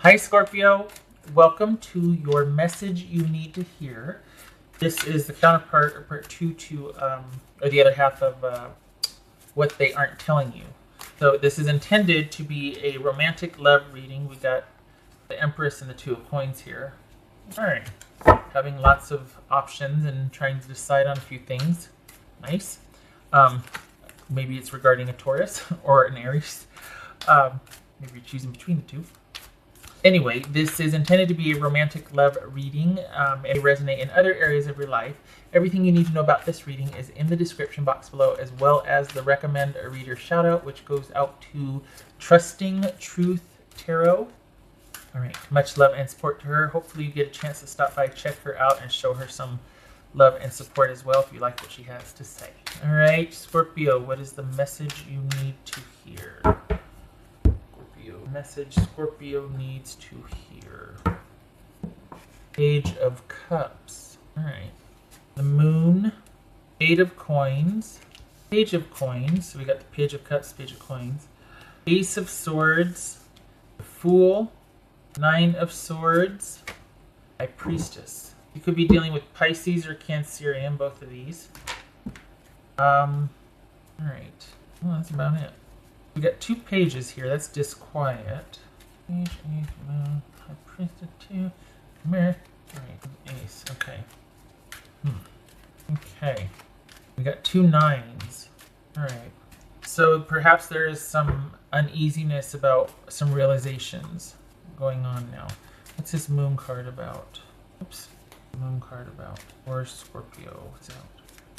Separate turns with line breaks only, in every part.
Hi Scorpio, welcome to your message you need to hear. This is the counterpart or part 2 to, or the other half of what they aren't telling you. So this is intended to be a romantic love reading. We got the Empress and the Two of Coins here. All right, having lots of options and trying to decide on a few things. Nice. Maybe it's regarding a Taurus or an Aries. Maybe you're choosing between the two. Anyway, this is intended to be a romantic love reading. It may resonate in other areas of your life. Everything you need to know about this reading is in the description box below, as well as the recommend a reader shout out, which goes out to Trusting Truth Tarot. All right, much love and support to her. Hopefully you get a chance to stop by, check her out, and show her some love and support as well if you like what she has to say. All right, Scorpio, what is the message you need to hear? Message Scorpio needs to hear. Page of Cups. All right. The Moon. Eight of Coins. Page of Coins. So we got the Page of Cups, Page of Coins. Ace of Swords. The Fool. Nine of Swords. High Priestess. You could be dealing with Pisces or Cancerian, both of these. All right. Well, that's about it. We got two pages here. That's disquiet. Page, Ace, Moon, High Priestess, 2, Mirror. Right, Ace. Okay. Okay. We got two nines. All right. So perhaps there is some uneasiness about some realizations going on now. What's this Moon card about? Oops. Moon card about. Or Scorpio. What's out?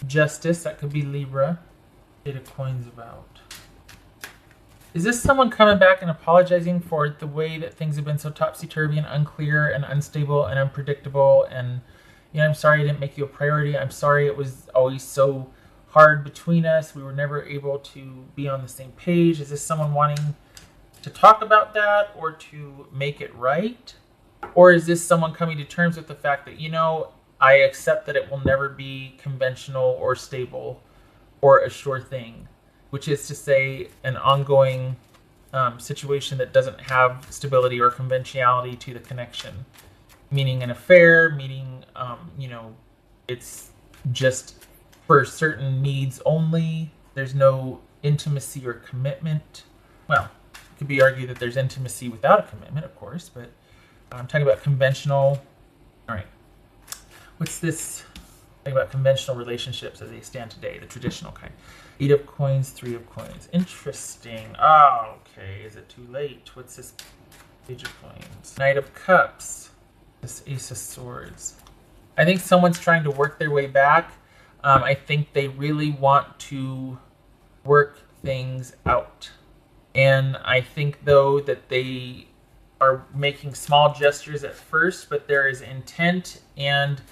Justice. That could be Libra. Eight of Coins about. Is this someone coming back and apologizing for the way that things have been so topsy-turvy and unclear and unstable and unpredictable? And, you know, I'm sorry I didn't make you a priority. I'm sorry it was always so hard between us. We were never able to be on the same page. Is this someone wanting to talk about that or to make it right? Or is this someone coming to terms with the fact that, you know, I accept that it will never be conventional or stable or a sure thing? Which is to say an ongoing situation that doesn't have stability or conventionality to the connection. Meaning an affair, meaning, you know, it's just for certain needs only. There's no intimacy or commitment. Well, it could be argued that there's intimacy without a commitment, of course, but I'm talking about conventional. All right. What's this? Talking about conventional relationships as they stand today, the traditional kind. Eight of Coins, Three of Coins. Interesting. Oh, okay. Is it too late? What's this Page of Coins? Knight of Cups. This Ace of Swords. I think someone's trying to work their way back. I think they really want to work things out. And I think, though, that they are making small gestures at first, but there is intent and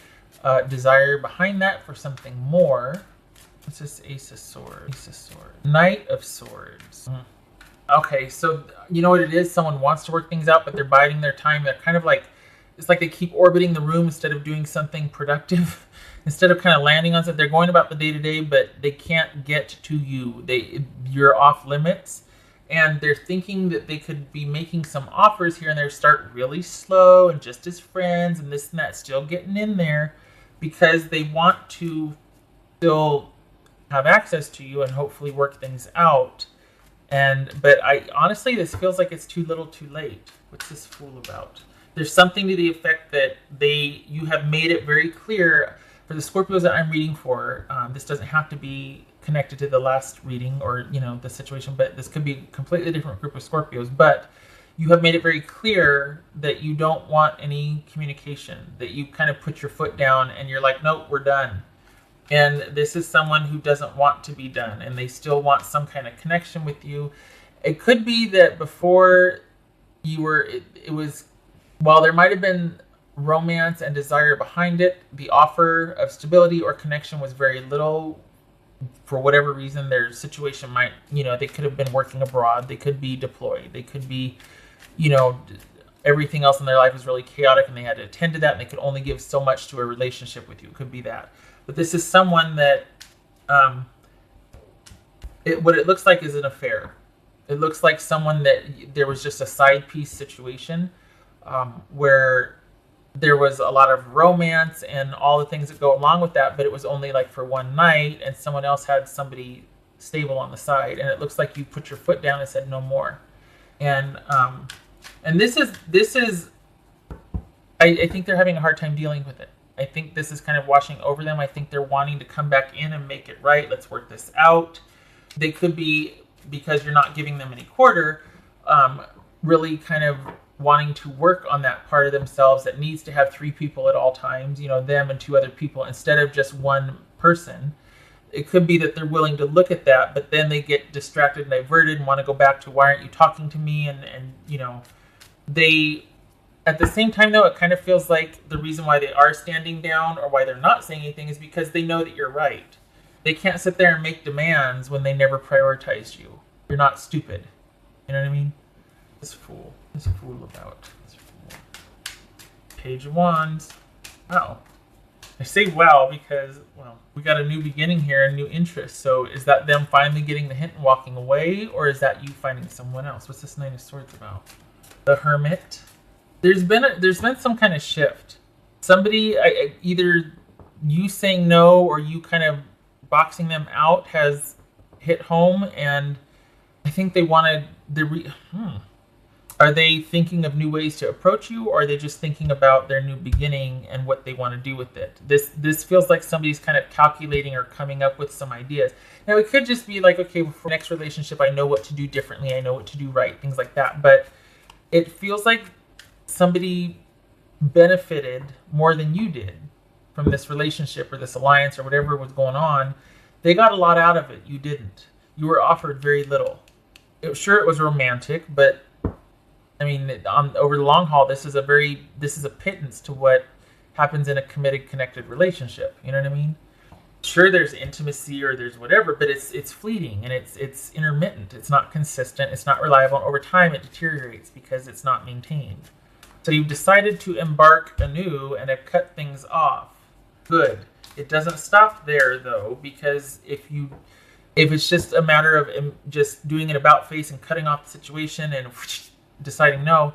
desire behind that for something more. What's this Ace of Swords? Ace of Swords. Knight of Swords. Okay, so you know what it is? Someone wants to work things out, but they're biding their time. They're kind of like, it's like they keep orbiting the room instead of doing something productive. Instead of kind of landing on something, they're going about the day-to-day, but they can't get to you. You're off limits. And they're thinking that they could be making some offers here and there, start really slow and just as friends and this and that, still getting in there because they want to still have access to you and hopefully work things out. But I honestly, this feels like it's too little too late. What's this Fool about? There's something to the effect that you have made it very clear for the Scorpios that I'm reading for. This doesn't have to be connected to the last reading or, you know, the situation, but this could be a completely different group of Scorpios. But you have made it very clear that you don't want any communication, that you kind of put your foot down and you're like, nope, we're done. And this is someone who doesn't want to be done, and they still want some kind of connection with you. It could be that before you were, it was, while there might have been romance and desire behind it, the offer of stability or connection was very little. For whatever reason, their situation might, you know, they could have been working abroad. They could be deployed. They could be, you know, everything else in their life was really chaotic and they had to attend to that and they could only give so much to a relationship with you. It could be that. But this is someone that what it looks like is an affair. It looks like someone that there was just a side piece situation, where there was a lot of romance and all the things that go along with that, but it was only like for one night, and someone else had somebody stable on the side, and it looks like you put your foot down and said no more. And this is I think they're having a hard time dealing with it. I think this is kind of washing over them. I think they're wanting to come back in and make it right. Let's work this out. They could be, because you're not giving them any quarter, really kind of wanting to work on that part of themselves that needs to have 3 people at all times, them and 2 other people instead of just one person. It could be that they're willing to look at that, but then they get distracted and diverted and want to go back to, why aren't you talking to me? And they, at the same time though, it kind of feels like the reason why they are standing down or why they're not saying anything is because they know that you're right. They can't sit there and make demands when they never prioritized you. You're not stupid. You know what I mean? This fool about. This fool. Page of Wands. Wow. I say wow because, well, we got a new beginning here, a new interest. So is that them finally getting the hint and walking away, or is that you finding someone else? What's this Nine of Swords about? The Hermit. There's been some kind of shift. Somebody, either you saying no or you kind of boxing them out has hit home, and I think they wanted Are they thinking of new ways to approach you, or are they just thinking about their new beginning and what they want to do with it? This feels like somebody's kind of calculating or coming up with some ideas. Now, it could just be like, okay, for the next relationship, I know what to do differently. I know what to do right, things like that. But it feels like somebody benefited more than you did from this relationship or this alliance or whatever was going on. They got a lot out of it. You didn't. You were offered very little. It was romantic, but I mean, over the long haul, this is a pittance to what happens in a committed, connected relationship. You know what I mean? Sure, there's intimacy or there's whatever, but it's fleeting and it's intermittent. It's not consistent. It's not reliable. And over time, it deteriorates because it's not maintained. So you've decided to embark anew and have cut things off. Good. It doesn't stop there though, because if it's just a matter of just doing an about face and cutting off the situation and deciding no,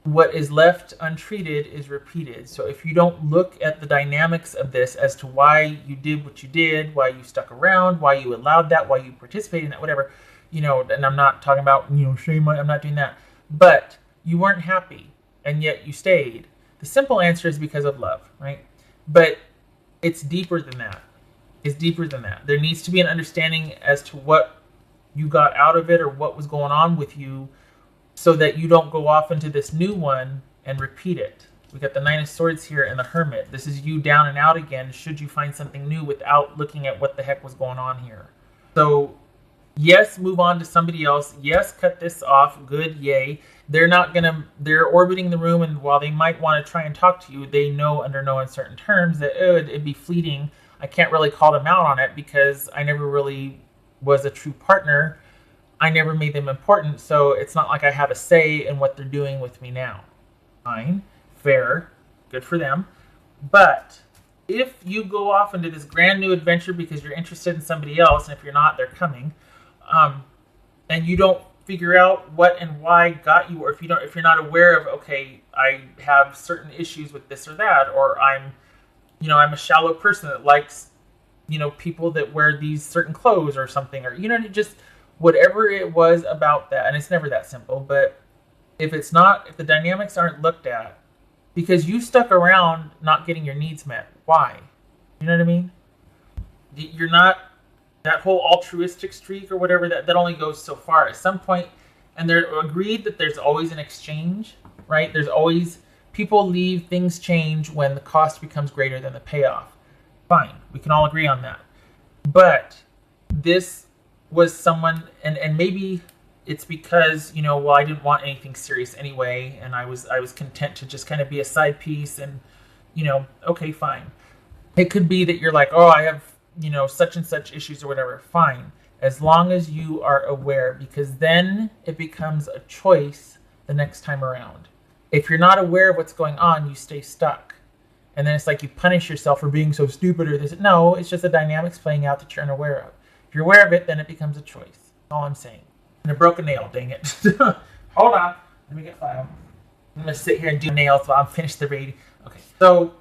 what is left untreated is repeated. So if you don't look at the dynamics of this as to why you did what you did, why you stuck around, why you allowed that, why you participated in that, whatever, and I'm not talking about, shame, I'm not doing that, but you weren't happy and yet you stayed. The simple answer is because of love, right? But it's deeper than that. It's deeper than that. There needs to be an understanding as to what you got out of it or what was going on with you, so that you don't go off into this new one and repeat it. We got the Nine of Swords here and the Hermit. This is you down and out again should you find something new without looking at what the heck was going on here. So yes, move on to somebody else. Yes, cut this off. Good, yay. They're orbiting the room, and while they might want to try and talk to you, they know under no uncertain terms that it'd be fleeting. I can't really call them out on it because I never really was a true partner. I never made them important, so it's not like I have a say in what they're doing with me now. Fine, fair, good for them. But if you go off into this brand new adventure because you're interested in somebody else, and if you're not, they're coming, and you don't figure out what and why got you, or if you're not aware of, okay, I have certain issues with this or that, or I'm a shallow person that likes, people that wear these certain clothes or something, or just whatever it was about that. And it's never that simple, but if the dynamics aren't looked at, because you stuck around not getting your needs met, why? You know what I mean? You're not, that whole altruistic streak or whatever, that only goes so far. At some point, and they're agreed that there's always an exchange, right? There's always, people leave, things change when the cost becomes greater than the payoff. Fine, we can all agree on that. But this was someone, and maybe it's because, I didn't want anything serious anyway, and I was content to just kind of be a side piece, and, okay, fine. It could be that you're like, oh, I have, such and such issues or whatever. Fine, as long as you are aware, because then it becomes a choice the next time around. If you're not aware of what's going on, you stay stuck. And then it's like you punish yourself for being so stupid or this. No, it's just the dynamics playing out that you're unaware of. If you're aware of it, then it becomes a choice. That's all I'm saying. And I broke a nail, dang it. Hold on. Let me get file. I'm going to sit here and do nails while I'm finished the reading. Okay. So,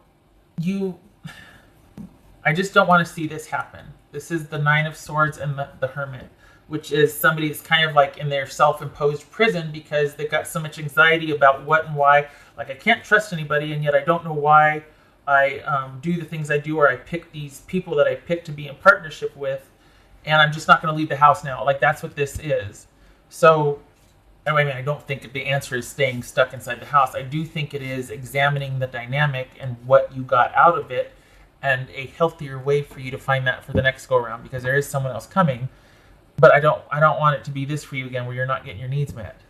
I just don't want to see this happen. This is the Nine of Swords and the Hermit, which is somebody that's kind of like in their self-imposed prison because they've got so much anxiety about what and why. Like, I can't trust anybody, and yet I don't know why I do the things I do, or I pick these people that I pick to be in partnership with, and I'm just not going to leave the house now. Like, that's what this is. So, I mean, I don't think the answer is staying stuck inside the house. I do think it is examining the dynamic and what you got out of it, and a healthier way for you to find that for the next go around, because there is someone else coming. But I don't want it to be this for you again, where you're not getting your needs met.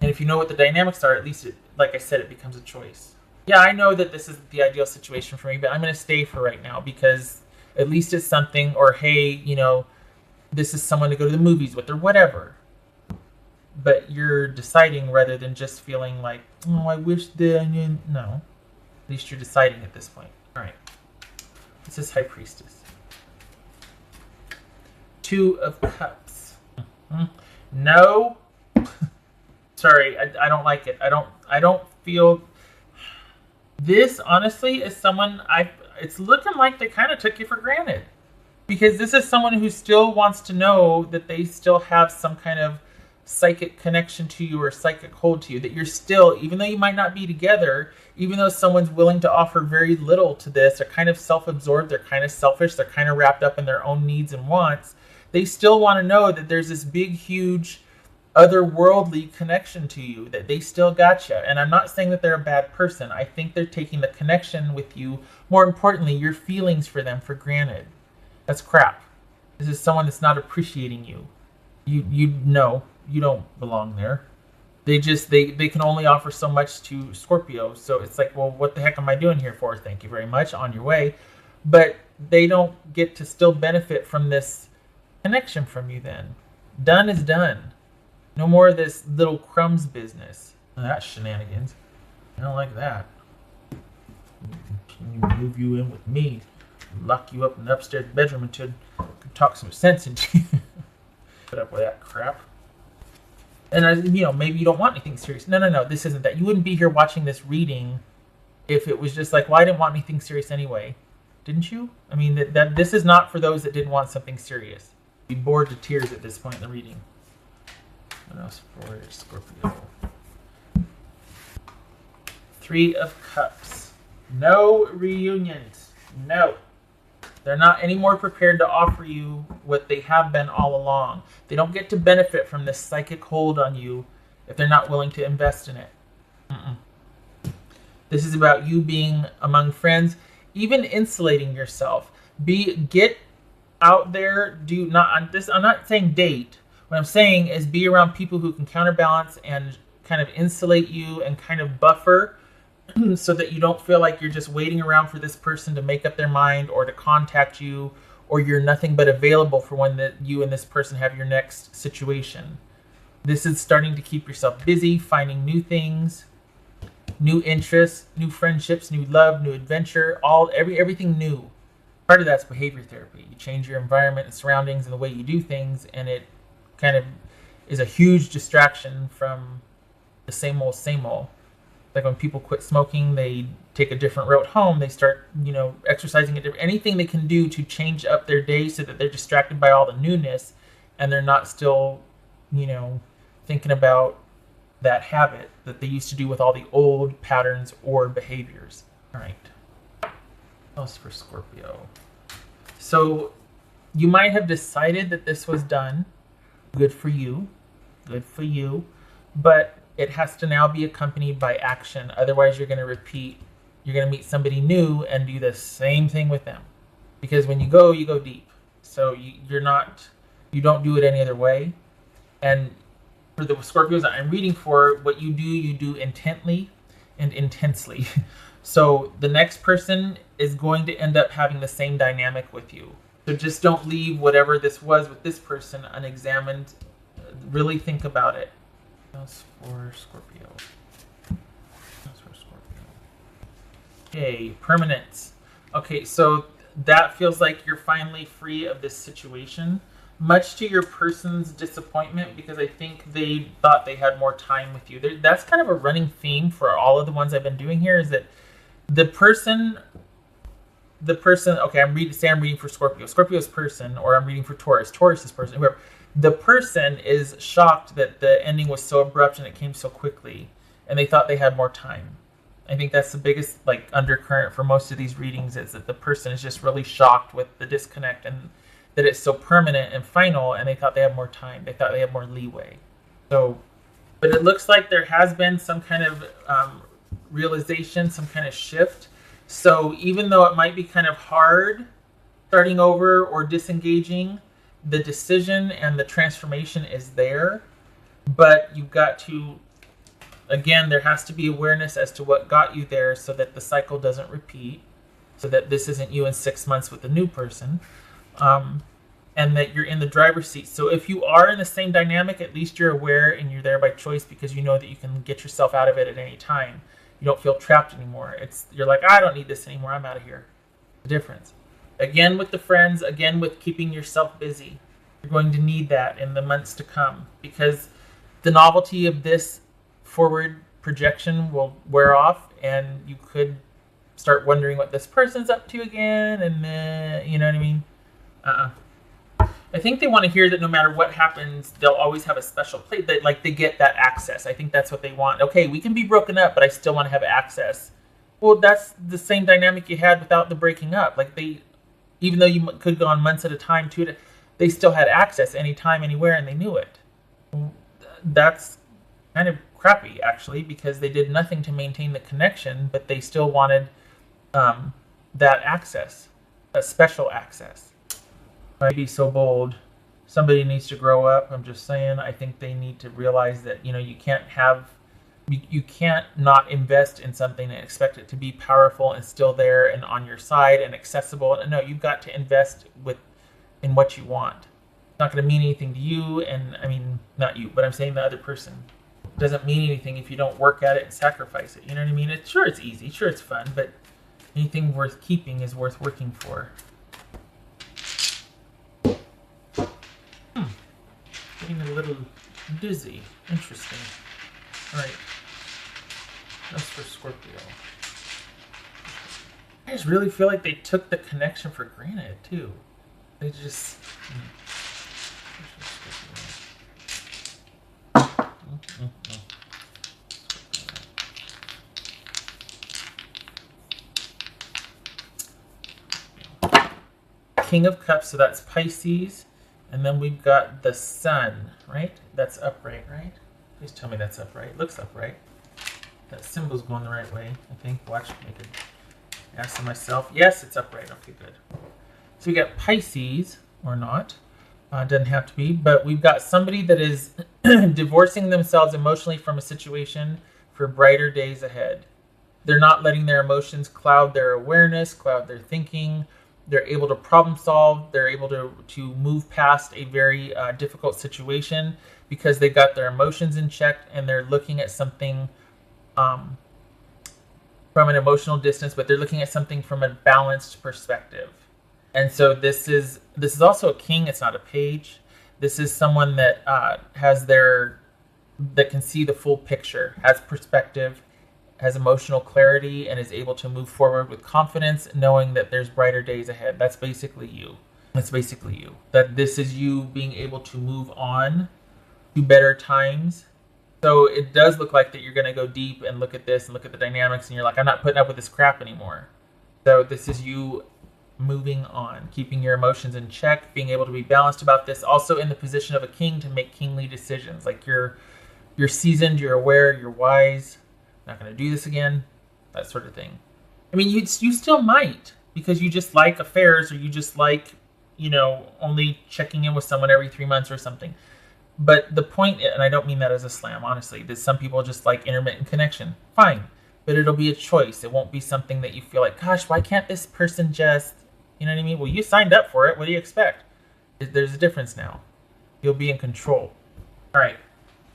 And if you know what the dynamics are, at least, like I said, it becomes a choice. Yeah, I know that this isn't the ideal situation for me, but I'm going to stay for right now because at least it's something. Or hey, you know, this is someone to go to the movies with, or whatever. But you're deciding rather than just feeling like, oh, I wish that. No, at least you're deciding at this point. All right. This is High Priestess. Two of Cups. No. Sorry, I don't like it. I don't feel. This honestly is someone it's looking like they kind of took you for granted, because this is someone who still wants to know that they still have some kind of psychic connection to you or psychic hold to you, that you're still, even though you might not be together, even though someone's willing to offer very little to this, they're kind of self-absorbed, they're kind of selfish, they're kind of wrapped up in their own needs and wants, they still want to know that there's this big, huge, otherworldly connection to you, that they still got you. And I'm not saying that they're a bad person. I think they're taking the connection with you, more importantly, your feelings for them, for granted. That's crap. This is someone that's not appreciating you. You know you don't belong there. They can only offer so much to Scorpio. So it's like, well, what the heck am I doing here for? Thank you very much. On your way. But they don't get to still benefit from this connection from you then. Done is done. No more of this little crumbs business. That's shenanigans. I don't like that. Can you move you in with me? Lock you up in the upstairs bedroom until I can talk some sense into you. Put up with that crap. And maybe you don't want anything serious. No. This isn't that. You wouldn't be here watching this reading if it was just like, well, I didn't want anything serious anyway. Didn't you? I mean, that this is not for those that didn't want something serious. Be bored to tears at this point in the reading. What else for Scorpio? Three of Cups. No reunions. No. They're not any more prepared to offer you what they have been all along. They don't get to benefit from this psychic hold on you if they're not willing to invest in it. This is about you being among friends, even insulating yourself. Get out there. I'm not saying date. What I'm saying is be around people who can counterbalance and kind of insulate you and kind of buffer, so that you don't feel like you're just waiting around for this person to make up their mind or to contact you, or you're nothing but available for when that you and this person have your next situation. This is starting to keep yourself busy, finding new things, new interests, new friendships, new love, new adventure, everything new. Part of that's behavior therapy. You change your environment and surroundings and the way you do things, and it kind of is a huge distraction from the same old, same old. Like when people quit smoking, they take a different route home. They start, exercising anything they can do to change up their day so that they're distracted by all the newness and they're not still, thinking about that habit that they used to do with all the old patterns or behaviors. All right. What else for Scorpio? So you might have decided that this was done. Good for you. Good for you. But it has to now be accompanied by action. Otherwise, you're going to repeat. You're going to meet somebody new and do the same thing with them. Because when you go deep. So you don't do it any other way. And for the Scorpios that I'm reading for, what you do intently and intensely. So the next person is going to end up having the same dynamic with you. So just don't leave whatever this was with this person unexamined. Really think about it. That's for Scorpio. Okay, permanence. Okay, so that feels like you're finally free of this situation. much to your person's disappointment, because I think they thought they had more time with you. That's kind of a running theme for all of the ones I've been doing here, is that the person, okay, I'm reading for Scorpio. Scorpio's person, or I'm reading for Taurus. Taurus's person, whoever. The person is shocked that the ending was so abrupt and it came so quickly, and they thought they had more time. I think that's the biggest like undercurrent for most of these readings, is that the person is just really shocked with the disconnect and that it's so permanent and final, and they thought they had more time. They thought they had more leeway. So, but it looks like there has been some kind of realization, some kind of shift. So even though it might be kind of hard starting over or disengaging, the decision and the transformation is there. But you've got to, again, there has to be awareness as to what got you there, so that the cycle doesn't repeat, so that this isn't you in 6 months with a new person, and that you're in the driver's seat. So if you are in the same dynamic, at least you're aware and you're there by choice, because you know that you can get yourself out of it at any time. You don't feel trapped anymore. You're like, I don't need this anymore. I'm out of here. The difference. Again, with the friends, again, with keeping yourself busy. You're going to need that in the months to come, because the novelty of this forward projection will wear off, and you could start wondering what this person's up to again, and then, you know what I mean? I think they want to hear that no matter what happens, they'll always have a special place. That, like, they get that access. I think that's what they want. Okay, we can be broken up, but I still want to have access. Well, that's the same dynamic you had without the breaking up. Like, even though you could go on months at a time, they still had access anytime, anywhere, and they knew it. That's kind of crappy, actually, because they did nothing to maintain the connection, but they still wanted that access, a special access. I'd be so bold. Somebody needs to grow up. I'm just saying. I think they need to realize that, you can't not invest in something and expect it to be powerful and still there and on your side and accessible. No, you've got to invest in what you want. It's not going to mean anything to you, and I mean, not you, but I'm saying the other person. It doesn't mean anything if you don't work at it and sacrifice it. You know what I mean? It's easy, sure it's fun, but anything worth keeping is worth working for. Getting a little dizzy. Interesting. All right. That's for Scorpio. I just really feel like they took the connection for granted, too. They just... King of Cups, so that's Pisces. And then we've got the Sun, right? That's upright, right? Please tell me that's upright. Looks upright. That symbol's going the right way, I think. Watch, I could ask myself. Yes, it's upright. Okay, good. So we got Pisces, or not. Doesn't have to be. But we've got somebody that is divorcing themselves emotionally from a situation for brighter days ahead. They're not letting their emotions cloud their awareness, cloud their thinking. They're able to problem solve. They're able to move past a very difficult situation because they got their emotions in check, and they're looking at something from an emotional distance, but they're looking at something from a balanced perspective. And so this is also a king. It's not a page. This is someone that that can see the full picture, has perspective, has emotional clarity, and is able to move forward with confidence, knowing that there's brighter days ahead. That's basically you. That's basically you. That this is you being able to move on to better times. So it does look like that you're going to go deep and look at this and look at the dynamics, and you're like, I'm not putting up with this crap anymore. So this is you moving on, keeping your emotions in check, being able to be balanced about this. Also in the position of a king to make kingly decisions. Like you're seasoned, you're aware, you're wise. Not going to do this again, that sort of thing. I mean, you still might, because you just like affairs, or you just like, only checking in with someone every 3 months or something. But the point, and I don't mean that as a slam, honestly, that some people just like intermittent connection. Fine, but it'll be a choice. It won't be something that you feel like, gosh, why can't this person just, you know what I mean? Well, you signed up for it. What do you expect? There's a difference now. You'll be in control. All right,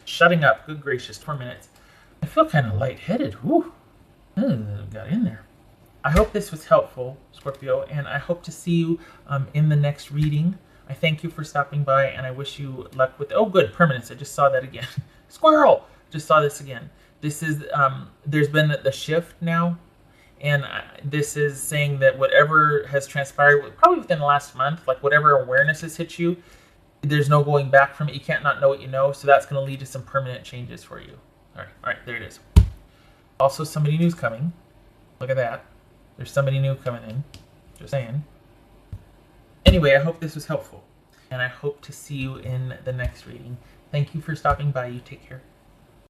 shutting up. Good gracious, 4 minutes. I feel kind of lightheaded. Whew. Got in there. I hope this was helpful, Scorpio, and I hope to see you in the next reading I thank you for stopping by, and I wish you luck with... Oh, good, permanence. I just saw that again. Squirrel! Just saw this again. This is... there's been the shift now, and this is saying that whatever has transpired, probably within the last month, like whatever awareness has hit you, there's no going back from it. You can't not know what you know, so that's going to lead to some permanent changes for you. All right, there it is. Also, somebody new's coming. Look at that. There's somebody new coming in. Just saying. Anyway, I hope this was helpful, and I hope to see you in the next reading. Thank you for stopping by. You take care.